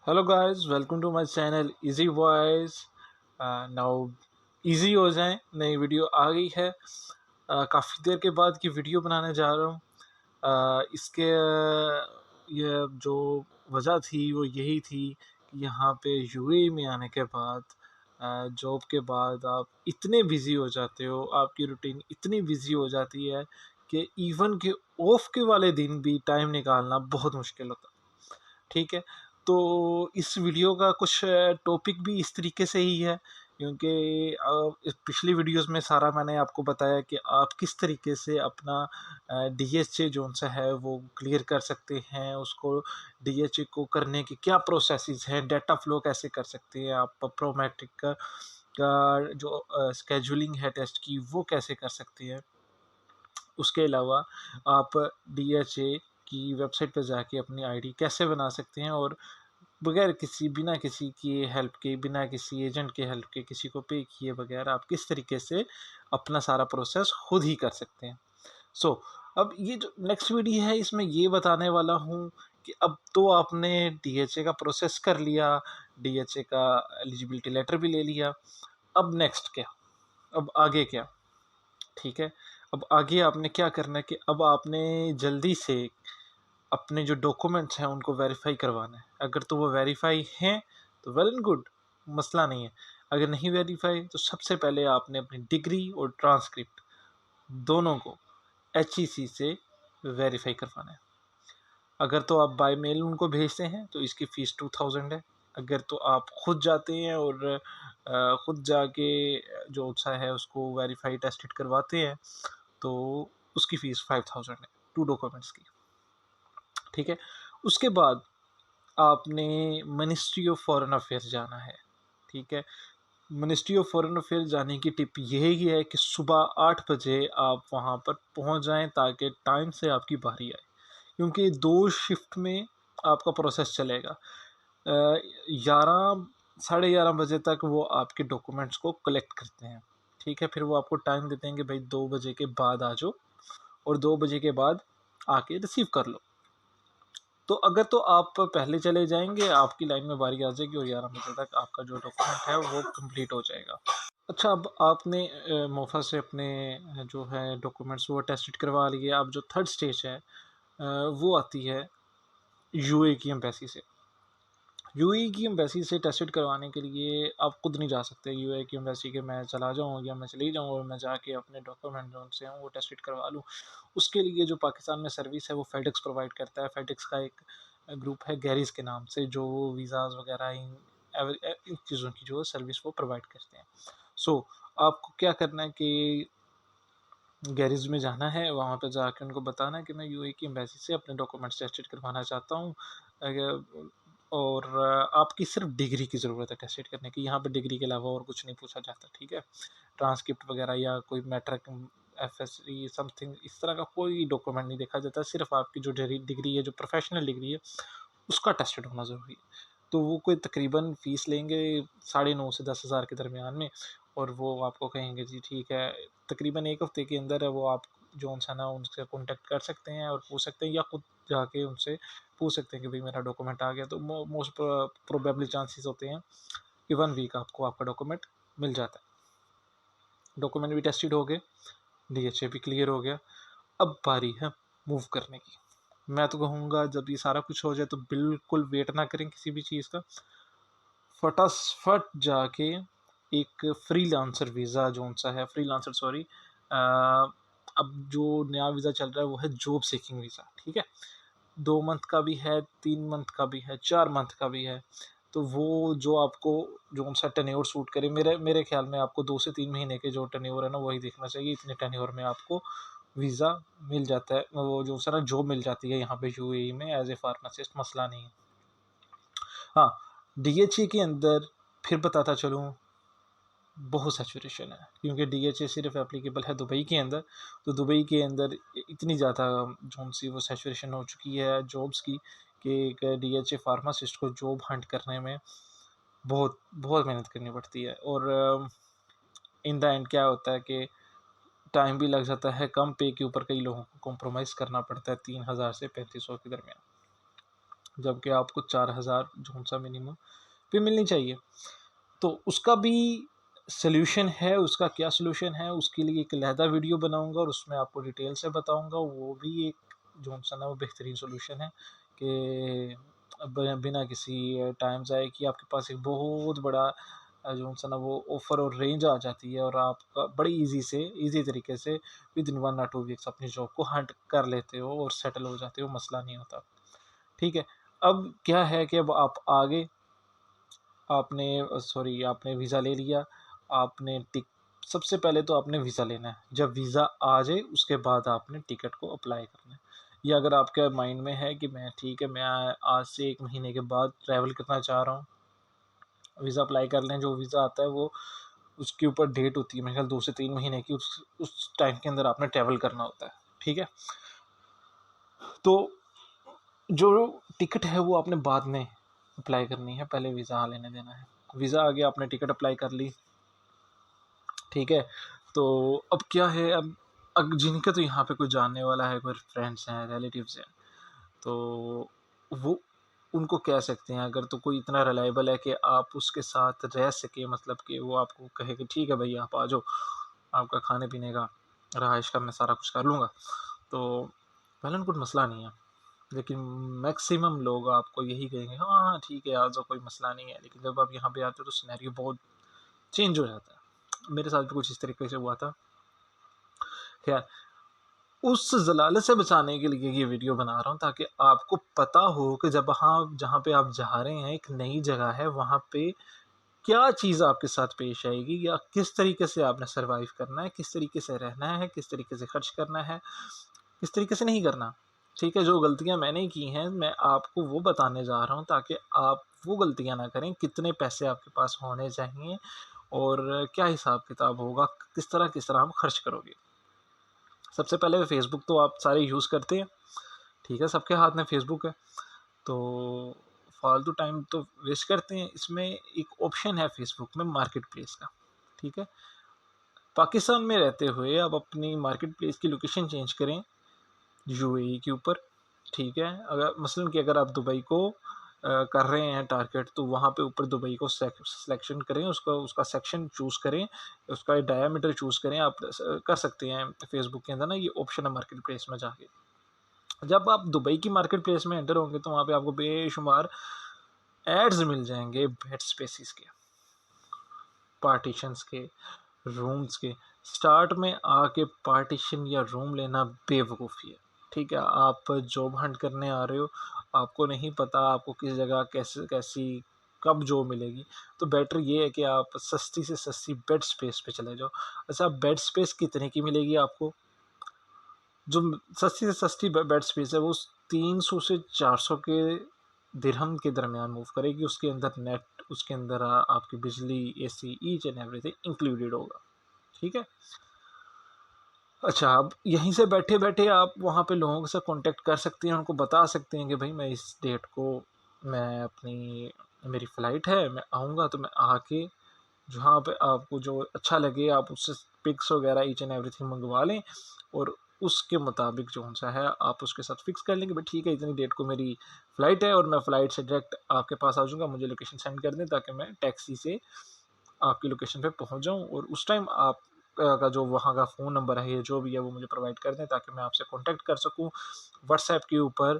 Hello guys, welcome to my channel Easy Voice. Now easy हो जाए, नई video आ गई है। काफ़ी देर के बाद की वीडियो बनाने जा रहा हूँ। इसके ये जो वजह थी वो यही थी कि यहाँ पे यूएई में आने के बाद, जॉब के बाद आप इतने बिज़ी हो जाते हो, आपकी रूटीन इतनी बिज़ी हो जाती है कि इवन के ऑफ के वाले दिन भी टाइम निकालना बहुत मुश्किल होता है। ठीक है, तो इस वीडियो का कुछ टॉपिक भी इस तरीके से ही है, क्योंकि इस पिछली वीडियोस में सारा मैंने आपको बताया कि आप किस तरीके से अपना डीएचए जोन सा है वो क्लियर कर सकते हैं। उसको डीएचए को करने की क्या प्रोसेसेस हैं, डाटा फ्लो कैसे कर सकते हैं आप, प्रोमेट्रिक का जो स्केजुलिंग है टेस्ट की वो कैसे कर सकते हैं। उसके अलावा आप डीएचए की वेबसाइट पर जाके अपनी आईडी कैसे बना सकते हैं, और बगैर किसी बिना किसी की हेल्प के, बिना किसी एजेंट के हेल्प के, किसी को पे किए बगैर आप किस तरीके से अपना सारा प्रोसेस खुद ही कर सकते हैं। अब ये जो नेक्स्ट वीडियो है इसमें ये बताने वाला हूँ कि अब तो आपने डीएचए का प्रोसेस कर लिया, डीएचए का एलिजिबिलिटी लेटर भी ले लिया। अब नेक्स्ट क्या, अब आगे क्या? ठीक है, अब आगे आपने क्या करना है कि अब आपने जल्दी से अपने जो डॉक्यूमेंट्स हैं उनको वेरीफाई करवाना है। अगर तो वो वेरीफाई हैं तो वेल एंड गुड, मसला नहीं है। अगर नहीं वेरीफाई तो सबसे पहले आपने अपनी डिग्री और ट्रांसक्रिप्ट दोनों को HEC से वेरीफाई करवाना है। अगर तो आप बाय मेल उनको भेजते हैं तो इसकी फ़ीस 2000 है। अगर तो आप खुद जाते हैं और खुद जाके जो सा है उसको वेरीफाई टेस्टेड करवाते हैं तो उसकी फ़ीस 5000 है, 2 डॉक्यूमेंट्स की। ठीक है, उसके बाद आपने मिनिस्ट्री ऑफ फॉरेन अफेयर्स जाना है। ठीक है, मिनिस्ट्री ऑफ फॉरेन अफेयर्स जाने की टिप यही है कि सुबह 8 बजे आप वहाँ पर पहुँच जाएं ताकि टाइम से आपकी बारी आए, क्योंकि 2 शिफ्ट में आपका प्रोसेस चलेगा। 11 साढ़े 11 बजे तक वो आपके डॉक्यूमेंट्स को कलेक्ट करते हैं। ठीक है, फिर वो आपको टाइम देते हैं कि भाई 2 बजे के बाद आ जाओ, और 2 बजे के बाद आके रिसीव कर लो। तो अगर तो आप पहले चले जाएंगे, आपकी लाइन में बारी आ जाएगी और 11 बजे तक आपका जो डॉक्यूमेंट है वो कंप्लीट हो जाएगा। अच्छा, अब आपने मोफा से अपने जो है डॉक्यूमेंट्स वो टेस्टेड करवा लिए। अब जो थर्ड स्टेज है वो आती है यूए की एम्बेसी से। यूएई की एम्बेसी से टेस्टेड करवाने के लिए आप खुद नहीं जा सकते यूएई की एम्बेसी के, मैं चला जाऊँ या मैं चली जाऊँ और मैं जाके अपने डॉक्यूमेंट जो उनसे हैं वो टेस्टेड करवा लूँ। उसके लिए जो पाकिस्तान में सर्विस है वो फेडेक्स प्रोवाइड करता है। फेडेक्स का एक ग्रुप है गैरीज के नाम से, जो वीज़ाज़ वगैरह इन चीज़ों की जो सर्विस वो प्रोवाइड करते हैं। आपको क्या करना है कि गैरेज में जाना है, वहाँ पे जाके उनको बताना है कि मैं यूएई की एम्बेसी से अपने डॉक्यूमेंट्स टेस्टेड करवाना चाहता हूँ। और आपकी सिर्फ डिग्री की ज़रूरत है टेस्टेड करने की। यहाँ पे डिग्री के अलावा और कुछ नहीं पूछा जाता। ठीक है, ट्रांसक्रिप्ट वगैरह या कोई मैट्रिक, एफएससी समथिंग इस तरह का कोई डॉक्यूमेंट नहीं देखा जाता। सिर्फ आपकी जो डिग्री है, जो प्रोफेशनल डिग्री है, उसका टेस्टेड होना ज़रूरी है। तो वो कोई तकरीबन फ़ीस लेंगे 9.5 से 10,000 के दरमियान में, और वो आपको कहेंगे जी ठीक है, तकरीबन 1 हफ़्ते के अंदर है वो आप जो है ना उनसे कॉन्टैक्ट कर सकते हैं और पूछ सकते हैं, या खुद जाके उनसे पूछ सकते हैं कि भाई मेरा डॉक्यूमेंट आ गया। तो मोस्ट प्रोबेबली चांसेस होते हैं कि 1 वीक आपको आपका डॉक्यूमेंट मिल जाता है। डॉक्यूमेंट भी टेस्टेड हो गए, डीएचए भी क्लियर हो गया। अब बारी है मूव करने की। मैं तो कहूँगा जब ये सारा कुछ हो जाए तो बिल्कुल वेट ना करें किसी भी चीज़ का, फटाफट जाके एक फ्रीलांसर वीज़ा जो सा है, फ्रीलांसर सॉरी, अब जो नया वीज़ा चल रहा है वो है जॉब सीकिंग वीज़ा। ठीक है, 2 मंथ का भी है, 3 मंथ का भी है, 4 मंथ का भी है। तो वो जो आपको जो सा टेन्योर सूट करे, मेरे मेरे ख्याल में आपको 2 से 3 महीने के जो टेन्योर है ना वही देखना चाहिए। इतने टेन्योर में आपको वीज़ा मिल जाता है, वो जो सा ना जॉब मिल जाती है यहाँ पे यूएई में एज ए फार्मासिस्ट, मसला नहीं है। हाँ, डीएचए के अंदर फिर बताता चलूँ, बहुत सैचुरेशन है, क्योंकि डीएचए सिर्फ एप्लीकेबल है दुबई के अंदर। तो दुबई के अंदर इतनी ज़्यादा जो सी वो सैचुरेशन हो चुकी है जॉब्स की कि एक डीएचए फार्मासिस्ट को जॉब हंट करने में बहुत बहुत मेहनत करनी पड़ती है। और इन द एंड क्या होता है कि टाइम भी लग जाता है, कम पे के ऊपर कई लोगों को कॉम्प्रोमाइज़ करना पड़ता है 3000 से 3500 के दरमियान। जबकि आपको 4000 जो सा मिनिमम पे मिलनी चाहिए। तो उसका भी सॉल्यूशन है, उसका क्या सॉल्यूशन है उसके लिए एक अलहदा वीडियो बनाऊंगा और उसमें आपको डिटेल से बताऊंगा। वो भी एक जो सा ना वो बेहतरीन सॉल्यूशन है कि बिना किसी टाइम ज़ाय कि आपके पास एक बहुत बड़ा जो सा ना वो ऑफ़र और रेंज आ जाती है और आपका बड़ी ईज़ी तरीके से विद इन 1 और 2 वीक्स अपनी जॉब को हंट कर लेते हो और सेटल हो जाते हो, मसला नहीं होता। ठीक है, अब क्या है कि अब आप आगे आपने वीज़ा ले लिया, आपने टिक सबसे पहले तो आपने वीज़ा लेना है। जब वीज़ा आ जाए उसके बाद आपने टिकट को अप्लाई करना है। या अगर आपके माइंड में है कि मैं आज से 1 महीने के बाद ट्रैवल करना चाह रहा हूँ, वीज़ा अप्लाई कर लें। जो वीज़ा आता है वो उसके ऊपर डेट होती है मेरे ख्याल 2 से 3 महीने की, उस टाइम के अंदर आपने ट्रैवल करना होता है। ठीक है? तो जो टिकट है वो आपने बाद में अप्लाई करनी है, पहले वीज़ा लेने देना है। वीज़ा आ गया, आपने टिकट अप्लाई कर ली। ठीक है, तो अब क्या है, अब जिनका तो यहाँ पे कोई जानने वाला है, कोई फ्रेंड्स हैं, रिलेटिव्स हैं, तो वो उनको कह सकते हैं। अगर तो कोई इतना रिलायबल है कि आप उसके साथ रह सके, मतलब कि वो आपको कहे कि ठीक है भाई आप आ जाओ, आपका खाने पीने का, रहाइश का मैं सारा कुछ कर लूँगा, तो पहले उनको मसला नहीं है। लेकिन मैक्सिमम लोग आपको यही कहेंगे हाँ हाँ ठीक है आ जाओ, कोई मसला नहीं है। लेकिन जब आप यहाँ पे आते हो तो सिनेरियो बहुत चेंज हो जाता है। मेरे साथ भी कुछ इस तरीके से हुआ था। खैर, उस ज़लालत से बचाने के लिए ये वीडियो बना रहा हूँ ताकि आपको पता हो कि जब हाँ जहाँ पे आप जा रहे हैं, एक नई जगह है, वहाँ पे क्या चीज़ आपके साथ पेश आएगी या किस तरीके से आपने सर्वाइव करना है, किस तरीके से रहना है, किस तरीके से खर्च करना है, किस तरीके से नहीं करना। ठीक है, जो गलतियाँ मैंने की हैं मैं आपको वो बताने जा रहा हूँ ताकि आप वो गलतियाँ ना करें। कितने पैसे आपके पास होने चाहिए और क्या हिसाब किताब होगा, किस तरह आप खर्च करोगे। सबसे पहले फेसबुक तो आप सारे यूज़ करते हैं, ठीक है, सबके हाथ में फेसबुक है, तो फालतू टाइम तो वेस्ट करते हैं। इसमें एक ऑप्शन है फेसबुक में मार्केट प्लेस का। ठीक है, पाकिस्तान में रहते हुए आप अपनी मार्केट प्लेस की लोकेशन चेंज करें यूएई के ऊपर। ठीक है, अगर मसलन कि अगर आप दुबई को कर रहे हैं टारगेट, तो वहाँ पे ऊपर दुबई को सिलेक्शन करें, उसका उसका सेक्शन चूज़ करें, उसका डायमीटर चूज़ करें। आप कर सकते हैं फेसबुक के अंदर ना, ये ऑप्शन है मार्केट प्लेस में जाके। जब आप दुबई की मार्केट प्लेस में एंटर होंगे तो वहाँ पे आपको बेशुमार एड्स मिल जाएंगे बेड स्पेसिस के, पार्टीशंस के, रूम्स के। स्टार्ट में आके पार्टीशन या रूम लेना बेवकूफ़ी है। ठीक है, आप जॉब हंट करने आ रहे हो, आपको नहीं पता आपको किस जगह कैसे कैसी कब जॉब मिलेगी, तो बेटर ये है कि आप सस्ती से सस्ती बेड स्पेस पे चले जाओ। अच्छा, बेड स्पेस कितने की मिलेगी आपको? जो सस्ती से सस्ती बेड स्पेस है वो 300 से 400 के दिरहम के दरमियान मूव करेगी। उसके अंदर नेट, उसके अंदर आपकी बिजली, AC, each and everything included होगा। ठीक है, अच्छा, अब यहीं से बैठे बैठे आप वहाँ पे लोगों से कांटेक्ट कर सकते हैं, उनको बता सकते हैं कि भाई मैं इस डेट को, मैं अपनी मेरी फ़्लाइट है, मैं आऊँगा, तो मैं आके जहाँ पे आपको जो अच्छा लगे आप उससे पिक्स वगैरह ईच एंड एवरीथिंग मंगवा लें और उसके मुताबिक जो सा है आप उसके साथ फिक्स कर लेंगे भाई ठीक है इतनी डेट को मेरी फ़्लाइट है और मैं फ़्लाइट से डायरेक्ट आपके पास आ जाऊँगा, मुझे लोकेशन सेंड कर दें ताकि मैं टैक्सी से आपकी लोकेशन पे पहुँच जाऊँ और उस टाइम आप का जो वहाँ का फ़ोन नंबर है या जो भी है वो मुझे प्रोवाइड कर दें ताकि मैं आपसे कॉन्टैक्ट कर सकूँ व्हाट्सएप के ऊपर।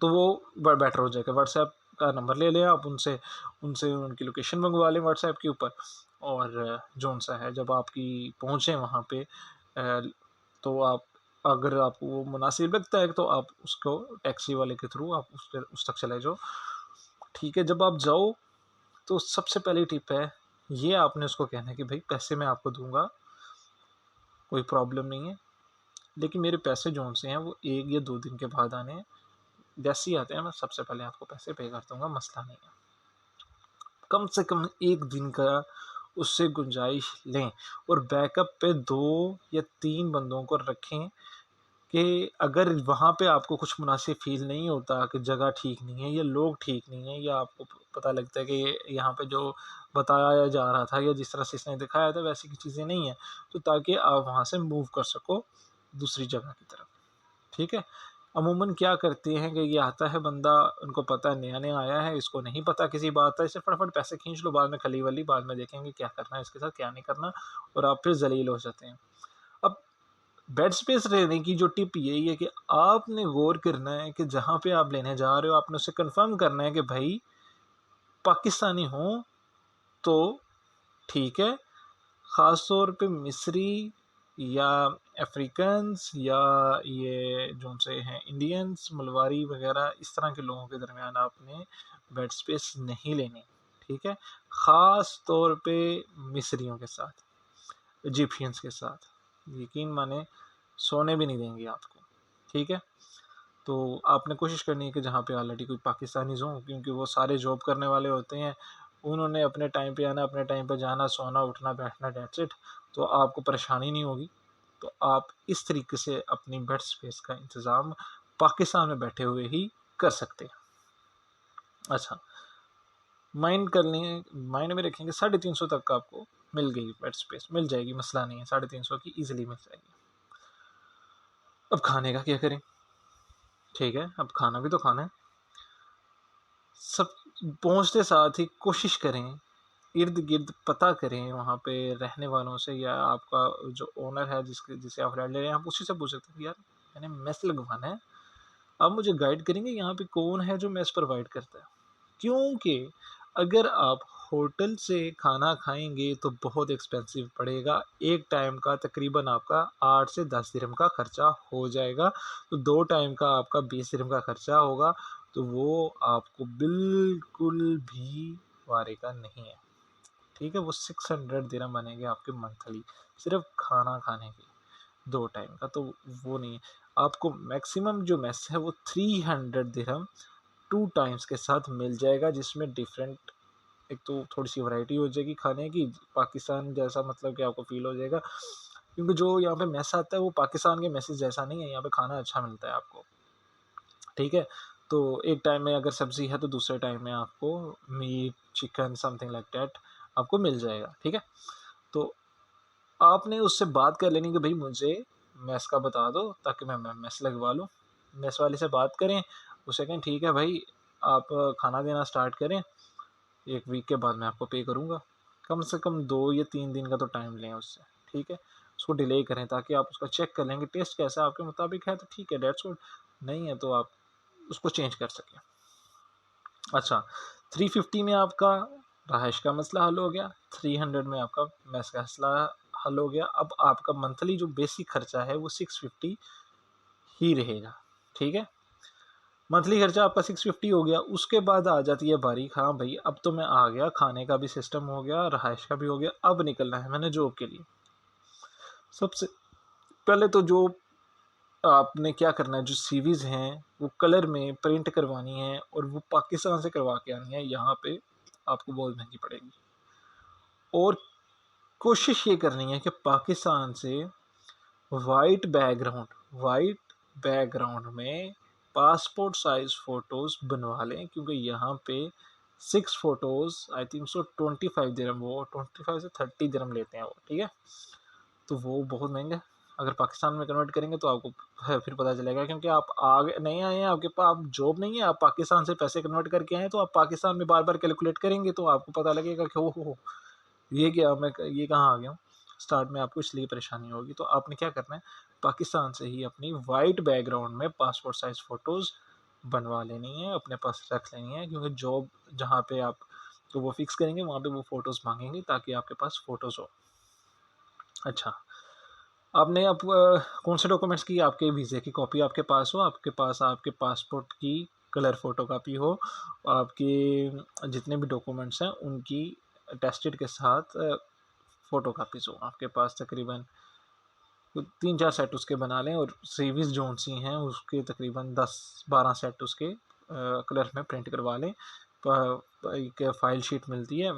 तो वो बेटर हो जाएगा। व्हाट्सएप का नंबर ले लें आप उनसे, उनसे उनकी लोकेशन मंगवा लें व्हाट्सएप के ऊपर। और जौन सा है जब आपकी पहुँचे वहाँ पे तो आप, अगर आपको वो मुनासिब लगता है तो आप उसको टैक्सी वाले के थ्रू आप उस तक चले जाओ। ठीक है, जब आप जाओ तो सबसे पहली टिप है ये, आपने उसको कहना है कि भाई पैसे मैं आपको दूंगा, कोई प्रॉब्लम नहीं है, लेकिन मेरे पैसे जौन से हैं वो 1 या 2 दिन के बाद आने हैं। जैसे ही आते हैं मैं सबसे पहले आपको पैसे पे कर दूंगा, मसला नहीं है। कम से कम 1 दिन का उससे गुंजाइश लें और बैकअप पे 2 या 3 बंदों को रखें कि अगर वहाँ पे आपको कुछ मुनासिब फ़ील नहीं होता कि जगह ठीक नहीं है या लोग ठीक नहीं है या आपको पता लगता है कि यहाँ पे जो बताया जा रहा था या जिस तरह से इसने दिखाया था वैसी की चीज़ें नहीं हैं, तो ताकि आप वहाँ से मूव कर सको दूसरी जगह की तरफ। ठीक है, अमूमन क्या करते हैं कि ये आता है बंदा, उनको पता है नया नया आया है, इसको नहीं पता किसी बात का, इसे फटाफट पैसे खींच लो, बाद में खली वली, बाद में देखेंगे क्या करना है इसके साथ क्या नहीं करना, और आप फिर जलील हो जाते हैं। अब बेड स्पेस रहने की जो टिप यही है कि आपने गौर करना है कि जहाँ पे आप लेने जा रहे हो आपने उससे कंफर्म करना है कि भाई पाकिस्तानी हो तो ठीक है, ख़ास तौर पे मिस्री या अफ्रीकन्स या ये जो से हैं इंडियंस मलवारी वगैरह, इस तरह के लोगों के दरमियान आपने बेड स्पेस नहीं लेनी, ठीक है। ख़ास तौर पे मिस्रियों के साथ, इजिप्शियंस के साथ यकीन माने सोने भी नहीं देंगे आपको, ठीक है। तो आपने कोशिश करनी है कि जहाँ पे ऑलरेडी कोई पाकिस्तानीज़ हों, क्योंकि वो सारे जॉब करने वाले होते हैं, उन्होंने अपने टाइम पे आना, अपने टाइम पे जाना, सोना उठना बैठना, डेट्स इट। तो आपको परेशानी नहीं होगी। तो आप इस तरीके से अपनी बेड स्पेस का इंतज़ाम पाकिस्तान में बैठे हुए ही कर सकते हैं। अच्छा, माइंड कर लें, माइंड में रखेंगे 350 तक का आपको मिल गई बेड स्पेस, मिल जाएगी, मसला नहीं है, 350 की ईजिली मिल जाएगी। अब खाने का क्या करें? ठीक है, अब खाना भी तो खाना है। सब पहुंचते साथ ही कोशिश करें, इर्द गिर्द पता करें वहाँ पे रहने वालों से, या आपका जो ओनर है जिसे आप रेंट ले रहे हैं, आप उसी से पूछ सकते हैं यार मैंने मेस लगवाना है, आप मुझे गाइड करेंगे यहाँ पे कौन है जो मेस प्रोवाइड करता है। क्योंकि अगर आप होटल से खाना खाएंगे तो बहुत एक्सपेंसिव पड़ेगा, एक टाइम का तकरीबन आपका 8 से 10 दिरहम का खर्चा हो जाएगा, तो 2 टाइम का आपका 20 दिरहम का खर्चा होगा, तो वो आपको बिल्कुल भी वारे का नहीं है, ठीक है। वो 600 दिरहम बनेंगे आपके मंथली, सिर्फ खाना खाने के 2 टाइम का, तो वो नहीं है। आपको मैक्सिमम जो मेस है वो 300 दिरहम 2 टाइम्स के साथ मिल जाएगा, जिसमें डिफरेंट, एक तो थोड़ी सी वैरायटी हो जाएगी खाने की, पाकिस्तान जैसा मतलब कि आपको फील हो जाएगा, क्योंकि जो यहाँ पे मैस आता है वो पाकिस्तान के मैसेज जैसा नहीं है, यहाँ पे खाना अच्छा मिलता है आपको, ठीक है। तो एक टाइम में अगर सब्जी है तो दूसरे टाइम में आपको meat chicken something like that आपको मिल जाएगा, ठीक है। तो आपने उससे बात कर लेनी कि भाई मुझे मैस का बता दो ताकि मैं मैस लगवा लूँ, मैस वाले से बात करें, उसे कहें ठीक है भाई आप खाना देना स्टार्ट करें, 1 वीक के बाद मैं आपको पे करूँगा, कम से कम 2 या 3 दिन का तो टाइम लें उससे, ठीक है। उसको डिले करें ताकि आप उसका चेक कर लेंगे टेस्ट कैसा है, आपके मुताबिक है तो ठीक है, डेट्स गुड, नहीं है तो आप उसको चेंज कर सकें। अच्छा, 350 में आपका रहाइश का मसला हल हो गया, 300 में आपका मैस का मसला हल हो गया। अब आपका मंथली जो बेसिक खर्चा है वो 650 ही रहेगा, ठीक है। मंथली खर्चा आपका 650 हो गया। उसके बाद आ जाती है बारी, हाँ भाई अब तो मैं आ गया, खाने का भी सिस्टम हो गया, रहाइश का भी हो गया, अब निकलना है मैंने जॉब के लिए। सबसे पहले तो जो आपने क्या करना है, जो सीवीज़ हैं वो कलर में प्रिंट करवानी है और वो पाकिस्तान से करवा के आनी है, यहाँ पे आपको बहुत महंगी पड़ेगी। और कोशिश ये करनी है कि पाकिस्तान से वाइट बैकग्राउंड में पासपोर्ट साइज फ़ोटोज़ बनवा लें, क्योंकि यहाँ पे 6 फ़ोटोज़ आई थिंक सो 25 दिरहम, वो 25 से 30 दिरहम लेते हैं वो, ठीक है। तो वो बहुत महंगा है, अगर पाकिस्तान में कन्वर्ट करेंगे तो आपको फिर पता चलेगा, क्योंकि आप आगे नहीं आए हैं, आपके पास आप जॉब नहीं है, आप पाकिस्तान से पैसे कन्वर्ट करके आए हैं, तो आप पाकिस्तान में बार बार कैलकुलेट करेंगे तो आपको पता लगेगा कि हो ये क्या, मैं ये कहाँ आ गया हूँ। स्टार्ट में आपको इसलिए परेशानी होगी, तो आपने क्या करना है, पाकिस्तान से ही अपनी वाइट बैकग्राउंड में पासपोर्ट साइज़ फ़ोटोज़ बनवा लेनी है, अपने पास रख लेनी है, क्योंकि जॉब जहाँ पे आप तो वो फिक्स करेंगे वहाँ पे वो फ़ोटोज़ मांगेंगे ताकि आपके पास फ़ोटोज़ हो। अच्छा, आपने अब कौन से डॉक्यूमेंट्स की, आपके वीज़े की कॉपी आपके पास हो, आपके पास आपके पासपोर्ट की कलर फ़ोटो कापी हो, आपके जितने भी डॉक्यूमेंट्स हैं उनकी अटेस्टेड के साथ फ़ोटो कापीज़ हो आपके पास, तकरीबन 3-4 सेट उसके बना लें, और सीवीज़ जो सी हैं उसके तकरीबन 10-12 सेट उसके कलर में प्रिंट करवा लें। एक फ़ाइल शीट मिलती है,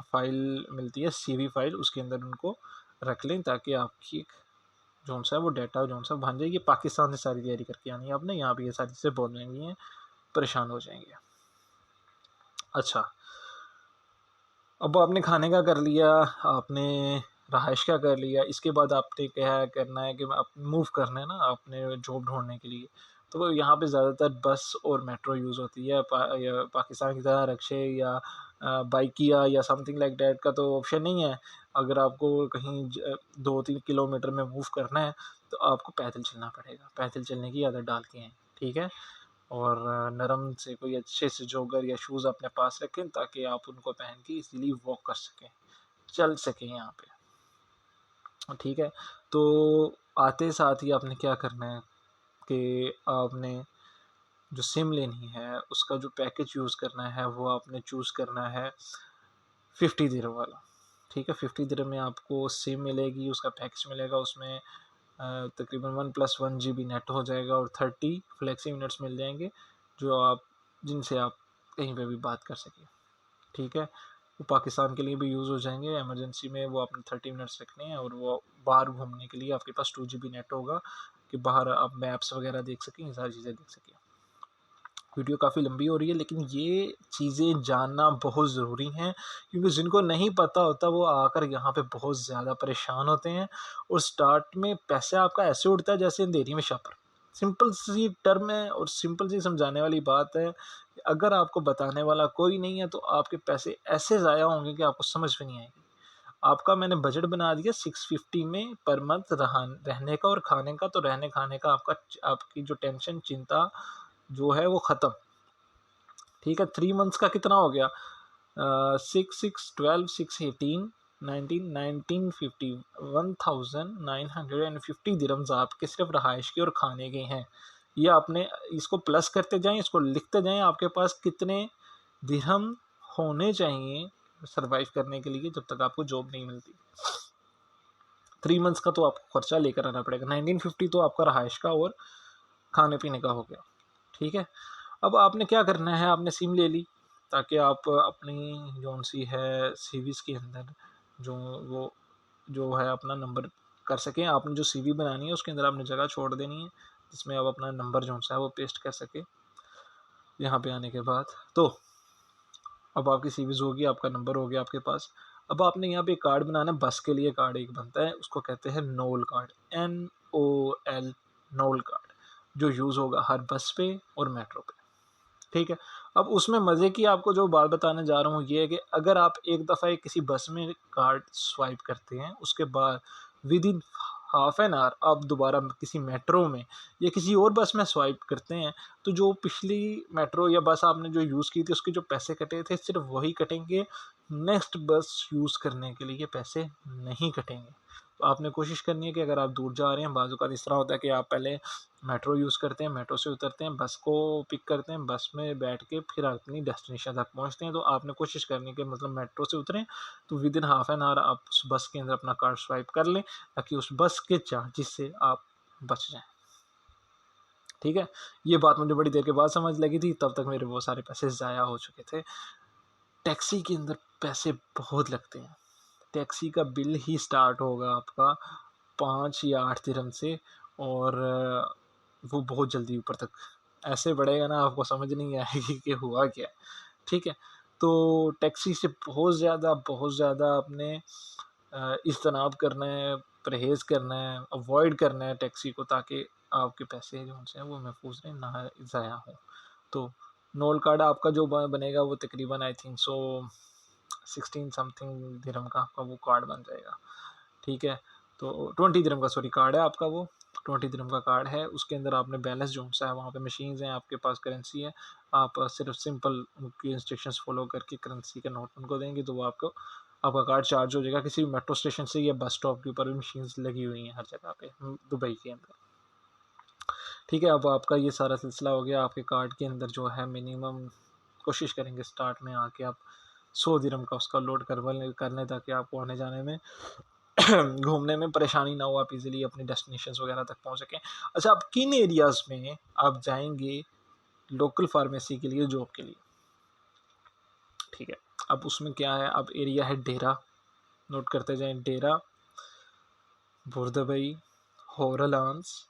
फ़ाइल मिलती है सीवी फ़ाइल, उसके अंदर उनको रख लें ताकि आपकी जो सा है वो डाटा जो सा बन जाएगी। पाकिस्तान से सारी तैयारी करके आनी है आपने, यहाँ पे ये सारी चीज़ें बहुत महंगी हैं, परेशान हो जाएंगे। अच्छा, अब आपने खाने का कर लिया, आपने रहाइश का कर लिया, इसके बाद आपने क्या करना है कि आप मूव करना है ना, आपने जॉब ढूंढने के लिए तो यहाँ पे ज़्यादातर बस और मेट्रो यूज़ होती है। या पाकिस्तान की तरह रिक्शे या बाइकिया या समथिंग लाइक दैट का तो ऑप्शन नहीं है। अगर आपको कहीं 2-3 किलोमीटर में मूव करना है तो आपको पैदल चलना पड़ेगा। पैदल चलने की आदत डाल के हैं, ठीक है? और नरम से कोई अच्छे से जॉगर या शूज़ अपने पास रखें ताकि आप उनको पहन के इज़िली वॉक कर सकें, चल सकें यहाँ पे, ठीक है? तो आते साथ ही आपने क्या करना है कि आपने जो सिम लेनी है उसका जो पैकेज यूज़ करना है वो आपने चूज़ करना है 50 दिरहम वाला, ठीक है? 50 दिरहम में आपको सिम मिलेगी, उसका पैकेज मिलेगा, उसमें तकरीबन 1+1 GB नेट हो जाएगा और 30 फ्लेक्सी मिनट्स मिल जाएंगे जिनसे आप कहीं पे भी बात कर सकें, ठीक है? वो पाकिस्तान के लिए भी यूज़ हो जाएंगे। इमरजेंसी में वो आपने 30 मिनट्स रखने हैं और वो बाहर घूमने के लिए आपके पास 2 GB नेट होगा कि बाहर आप मैप्स वगैरह देख सकें, ये सारी चीज़ें देख सकें। वीडियो काफ़ी लंबी हो रही है लेकिन ये चीज़ें जानना बहुत ज़रूरी हैं, क्योंकि जिनको नहीं पता होता वो आकर यहाँ पे बहुत ज़्यादा परेशान होते हैं और स्टार्ट में पैसे आपका ऐसे उड़ता है जैसे अंधेरी में शापर। सिंपल सी टर्म है और सिंपल सी समझाने वाली बात है। अगर आपको बताने वाला कोई नहीं है तो आपके पैसे ऐसे ज़ाया होंगे कि आपको समझ में नहीं आएगी। आपका मैंने बजट बना दिया 650 में पर मंथ रहने का और खाने का। तो रहने खाने का आपकी जो टेंशन चिंता जो है वो ख़त्म, ठीक है? 3 मंथ्स का कितना हो गया? 6, 6, 12, 6, 18, 19, 1950 1950 दिरहम्स आपके सिर्फ रहाइश के और खाने के हैं। ये आपने इसको प्लस करते जाएं, इसको लिखते जाएं, आपके पास कितने दिरहम होने चाहिए सरवाइव करने के लिए जब तक आपको जॉब नहीं मिलती। 3 मंथ्स का तो आपको खर्चा लेकर आना पड़ेगा। 1950 तो आपका रहाइश का और खाने पीने का हो गया, ठीक है? अब आपने क्या करना है, आपने सिम ले ली ताकि आप अपनी जौन सी है सीवीज़ के अंदर जो वो जो है अपना नंबर कर सकें। आपने जो सीवी बनानी है उसके अंदर आपने जगह छोड़ देनी है जिसमें आप अपना नंबर जौन सा है वो पेस्ट कर सके। यहाँ पे आने के बाद तो अब आपकी सीवीज़ होगी, आपका नंबर हो गया आपके पास। अब आपने यहाँ पे कार्ड बनाना है, बस के लिए कार्ड एक बनता है, उसको कहते हैं Nol card, NOL, Nol card, जो यूज़ होगा हर बस पे और मेट्रो पे, ठीक है? अब उसमें मज़े की आपको जो बात बताने जा रहा हूँ ये है कि अगर आप एक दफ़ा किसी बस में कार्ड स्वाइप करते हैं, उसके बाद विदिन हाफ एन आवर आप दोबारा किसी मेट्रो में या किसी और बस में स्वाइप करते हैं, तो जो पिछली मेट्रो या बस आपने जो यूज़ की थी उसके जो पैसे कटे थे सिर्फ वही कटेंगे, नेक्स्ट बस यूज़ करने के लिए पैसे नहीं कटेंगे। तो आपने कोशिश करनी है कि अगर आप दूर जा रहे हैं, बाज़ औक़ात इस तरह होता है कि आप पहले मेट्रो यूज़ करते हैं, मेट्रो से उतरते हैं, बस को पिक करते हैं, बस में बैठ के फिर अपनी डेस्टिनेशन तक पहुँचते हैं। तो आपने कोशिश करनी है कि मतलब मेट्रो से उतरें तो विदिन हाफ एन आवर आप उस बस के अंदर अपना कार्ड स्वाइप कर लें ताकि उस बस के चार्जेस से आप बच जाएँ, ठीक है? ये बात मुझे बड़ी देर के बाद समझ लगी थी, तब तक मेरे बहुत सारे पैसे ज़ाया हो चुके थे। टैक्सी के अंदर पैसे बहुत लगते हैं। टैक्सी का बिल ही स्टार्ट होगा आपका 5 या 8 दिरहम से और वो बहुत जल्दी ऊपर तक ऐसे बढ़ेगा ना आपको समझ नहीं आएगी कि हुआ क्या है, ठीक है? तो टैक्सी से बहुत ज़्यादा अपने इज्तनाब करना है, परहेज़ करना है, अवॉइड करना है टैक्सी को ताकि आपके पैसे जो हैं वो महफूज़ रहें, ना ज़ाया हों। तो नोल कार्ड आपका जो बनेगा वो तकरीबन आई थिंक सो 16 समथिंग दिरहम का आपका वो कार्ड बन जाएगा, ठीक है? तो 20 दिरहम का सॉरी कार्ड है आपका वो, 20 दिरहम का कार्ड है। उसके अंदर आपने बैलेंस जो सा है वहाँ पे मशीन्स हैं, आपके पास करेंसी है। आप सिर्फ सिंपल उनकी इंस्ट्रक्शंस फ़ॉलो करके करेंसी का नोट उनको देंगे तो वो आपका कार्ड चार्ज हो जाएगा। किसी भी मेट्रो स्टेशन से या बस स्टॉप के ऊपर भी मशीन्स लगी हुई हैं हर जगह पे दुबई के अंदर, ठीक है? अब आपका ये सारा सिलसिला हो गया। आपके कार्ड के अंदर जो है मिनिमम कोशिश करेंगे स्टार्ट में आके आप 100 दिरहम का उसका लोड कर लें ताकि आपको आने जाने में घूमने में परेशानी ना हो, आप इजीली अपनी डेस्टिनेशंस वगैरह तक पहुंच सकें। अच्छा, आप किन एरियाज़ में आप जाएंगे लोकल फार्मेसी के लिए जॉब के लिए, ठीक है? अब उसमें क्या है, अब एरिया है डेरा, नोट करते जाएं, डेरा, बुर्दबई, होरलांस,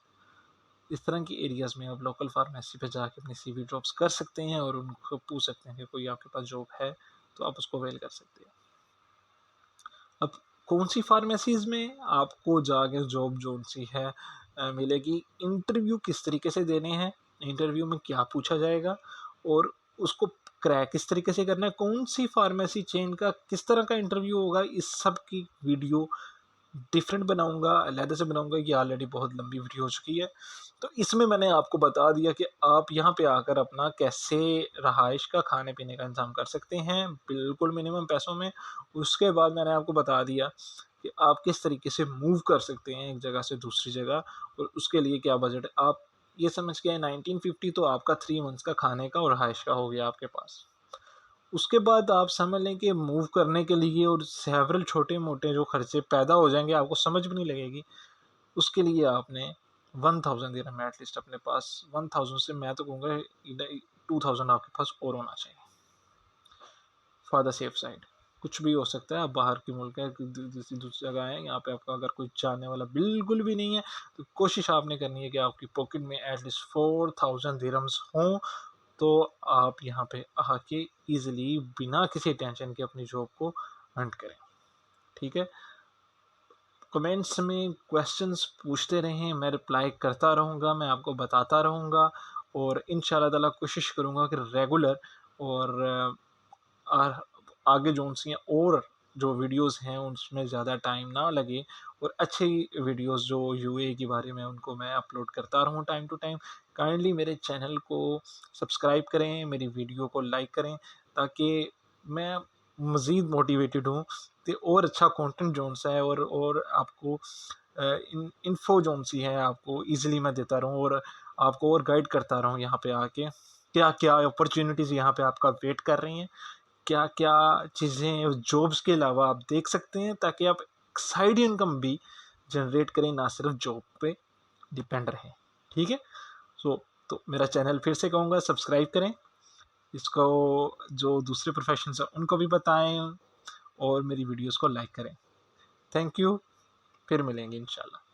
इस तरह की एरियाज़ में आप लोकल फार्मेसी पे जाके अपनी सीवी ड्रॉप्स कर सकते हैं और उनको पूछ सकते हैं कि कोई आपके पास जॉब है तो आप उसको अवेल कर सकते हैं। अब कौन सी फार्मेसीज़ में आपको जाके जॉब जोन सी है मिलेगी, इंटरव्यू किस तरीके से देने हैं इंटरव्यू में क्या पूछा जाएगा और उसको क्रैक किस तरीके से करना है, कौन सी फार्मेसी चेन का किस तरह का इंटरव्यू होगा, इस सब की वीडियो डिफरेंट बनाऊंगा, अलहदा से बनाऊंगा। ये ऑलरेडी बहुत लंबी वीडियो हो चुकी है। तो इसमें मैंने आपको बता दिया कि आप यहाँ पे आकर अपना कैसे रहाइश का, खाने पीने का इंतज़ाम कर सकते हैं बिल्कुल मिनिमम पैसों में। उसके बाद मैंने आपको बता दिया कि आप किस तरीके से मूव कर सकते हैं एक जगह से दूसरी जगह, और उसके लिए क्या बजट है। आप ये समझ के आए 1950 तो आपका 3 मंथ्स का खाने का और रहाइश का हो गया आपके पास। उसके बाद आप समझ लें कि मूव करने के लिए और सेवरल छोटे मोटे जो खर्चे पैदा हो जाएंगे, आपको समझ भी नहीं लगेगी। उसके लिए आपने 1000 दिरहम एटलीस्ट अपने पास, 1000 से मैं तो कहूँगा 2000 आपके पास और होना चाहिए फॉर द सेफ साइड। कुछ भी हो सकता है, आप बाहर के मुल्क है, दूसरी दूसरी जगह है, यहाँ पे आपका अगर कोई जानने वाला बिल्कुल भी नहीं है तो कोशिश आपने करनी है कि आपकी पॉकेट में एटलीस्ट 4000 दिरहम्स हों, तो आप यहाँ पे आके इजीली बिना किसी टेंशन के अपनी जॉब को अर्न करें। ठीक है, कमेंट्स में क्वेश्चंस पूछते रहें, मैं रिप्लाई करता रहूँगा, मैं आपको बताता रहूँगा, और इंशाल्लाह ताला कोशिश करूँगा कि रेगुलर और आगे जो सी और जो वीडियोस हैं उसमें ज़्यादा टाइम ना लगे, और अच्छी वीडियोस जो यूए के बारे में उनको मैं अपलोड करता रहूँ टाइम टू टाइम। काइंडली मेरे चैनल को सब्सक्राइब करें, मेरी वीडियो को लाइक करें, ताकि मैं मज़ीद मोटिवेटेड हूँ कि और अच्छा कंटेंट जोन सा है, और आपको इन्फो जोन सी है आपको ईज़िली मैं देता रहूँ, और आपको और गाइड करता रहूँ यहाँ पे आके क्या क्या अपॉर्चुनिटीज़ यहाँ पे आपका वेट कर रही हैं, क्या क्या चीज़ें जॉब्स के अलावा आप देख सकते हैं, ताकि आप साइड इनकम भी जनरेट करें, ना सिर्फ जॉब पे डिपेंड रहें। ठीक है, तो मेरा चैनल फिर से कहूँगा सब्सक्राइब करें, इसको जो दूसरे प्रोफेशंस हैं उनको भी बताएं, और मेरी वीडियोस को लाइक करें। थैंक यू, फिर मिलेंगे इंशाल्लाह।